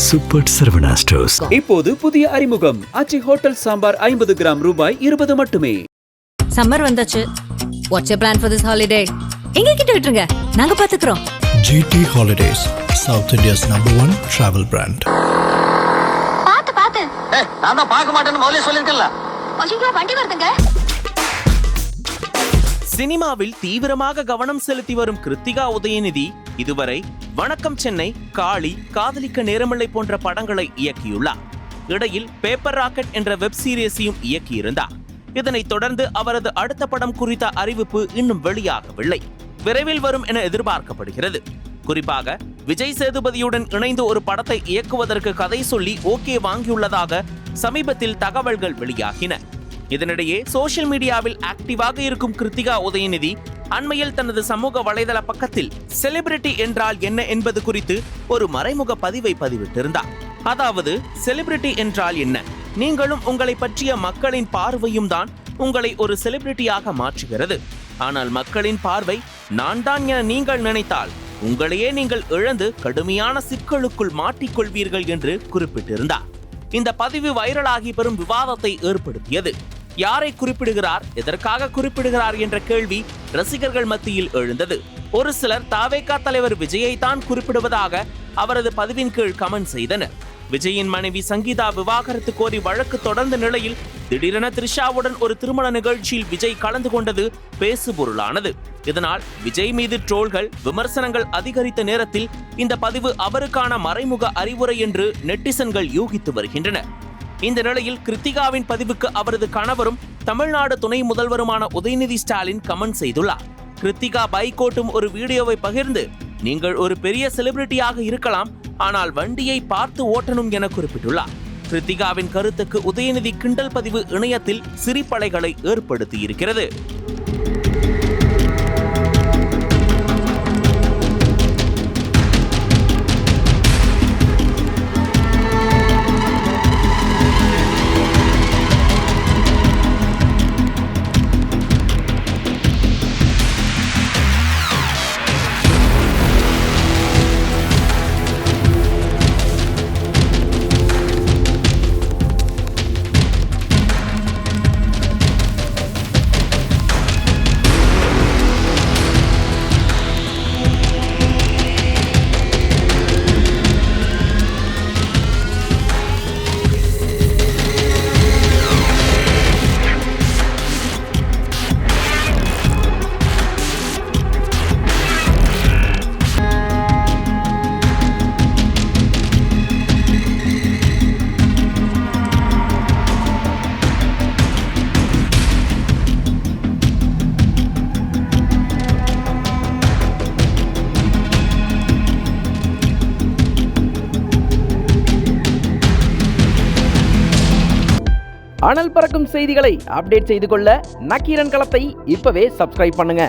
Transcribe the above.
Super Saravana stores. இப்போது புதிய அறிமுகம் ஆச்சி ஹோட்டல் சாம்பார் 50 கிராம் ரூபாய் 20 மட்டுமே. சம்மர் வந்தாச்சு. What's your plan for this holiday? எங்க கிட்ட விட்டுருங்க, நாங்க பாத்துக்கிறோம். GT Holidays, South India's #1 travel brand. பாத்து நான் தான் பார்க்க மாட்டேன்னு முதல்ல சொல்லிருக்கல. ஐயோ வண்டி வருதுங்க. சினிமாவில் தீவிரமாக கவனம் செலுத்தி வரும் கிருத்திகா உதயநிதி இதுவரை வணக்கம் சென்னை, காளி, காதலிக்க நேரமில்லை போன்ற படங்களை இயக்கியுள்ளார். இடையில் பேப்பர் ராக்கெட் என்ற வெப் சீரிஸையும் இயக்கியிருந்தார். இதனைத் தொடர்ந்து அவரது அடுத்த படம் குறித்த அறிவிப்பு இன்னும் வெளியாகவில்லை. விரைவில் வரும் என எதிர்பார்க்கப்படுகிறது. குறிப்பாக விஜய் சேதுபதியுடன் இணைந்து ஒரு படத்தை இயக்குவதற்கு கதை சொல்லி ஓகே வாங்கியுள்ளதாக சமீபத்தில் தகவல்கள் வெளியாகின. இதனிடையே சோசியல் மீடியாவில் ஆக்டிவாக இருக்கும் கிருத்திகா உதயநிதி அண்மையில் தனது சமூக வலைதள பக்கத்தில் செலிபிரிட்டி என்றால் என்ன என்பது குறித்து ஒரு மறைமுக பதிவை பதிவிட்டிருந்தார். அதாவது, செலிபிரிட்டி என்றால் என்ன? நீங்களும் உங்களை பற்றிய மக்களின் பார்வையும் தான் உங்களை ஒரு செலிபிரிட்டியாக மாற்றுகிறது. ஆனால் மக்களின் பார்வை நான் தான் என நீங்கள் நினைத்தால் உங்களையே நீங்கள் இழந்து கடுமையான சிக்கலுக்குள் மாட்டிக்கொள்வீர்கள் என்று குறிப்பிட்டிருந்தார். இந்த பதிவு வைரலாகி பெரும் விவாதத்தை ஏற்படுத்தியது. யாரை குறிப்பிடுகிறார், எதற்காக குறிப்பிடுகிறார் என்ற கேள்வி ரசிகர்கள் மத்தியில் எழுந்தது. ஒரு சிலர் தாவேகா தலைவர் விஜயை தான் குறிப்பிடுவதாக அவரது பதிவின் கீழ் கமெண்ட் செய்தனர். விஜயின் மனைவி சங்கீதா விவாகரத்து கோரி வழக்கு தொடர்ந்த நிலையில் திடீரென த்ரிஷாவுடன் ஒரு திருமண நிகழ்ச்சியில் விஜய் கலந்து கொண்டது பேசுபொருளானது. இதனால் விஜய் மீது ட்ரோல்கள், விமர்சனங்கள் அதிகரித்த நேரத்தில் இந்த பதிவு அவருக்கான மறைமுக அறிவுரை என்று நெட்டிசன்கள் யூகித்து வருகின்றனர். இந்த நிலையில் கிருத்திகாவின் பதிவுக்கு அவரது கணவரும் தமிழ்நாடு துணை முதல்வருமான உதயநிதி ஸ்டாலின் கமெண்ட் செய்துள்ளார். கிருத்திகா பைக் ஓட்டும் ஒரு வீடியோவை பகிர்ந்து, நீங்கள் ஒரு பெரிய செலிபிரிட்டியாக இருக்கலாம், ஆனால் வண்டியை பார்த்து ஓட்டணும் என குறிப்பிட்டுள்ளார். கிருத்திகாவின் கருத்துக்கு உதயநிதி கிண்டல் பதிவு இணையத்தில் சிரிப்பலைகளை ஏற்படுத்தியிருக்கிறது. அனல் பறக்கும் செய்திகளை அப்டேட் செய்து கொள்ள நக்கீரன் களத்தை இப்பவே சப்ஸ்கிரைப் பண்ணுங்க.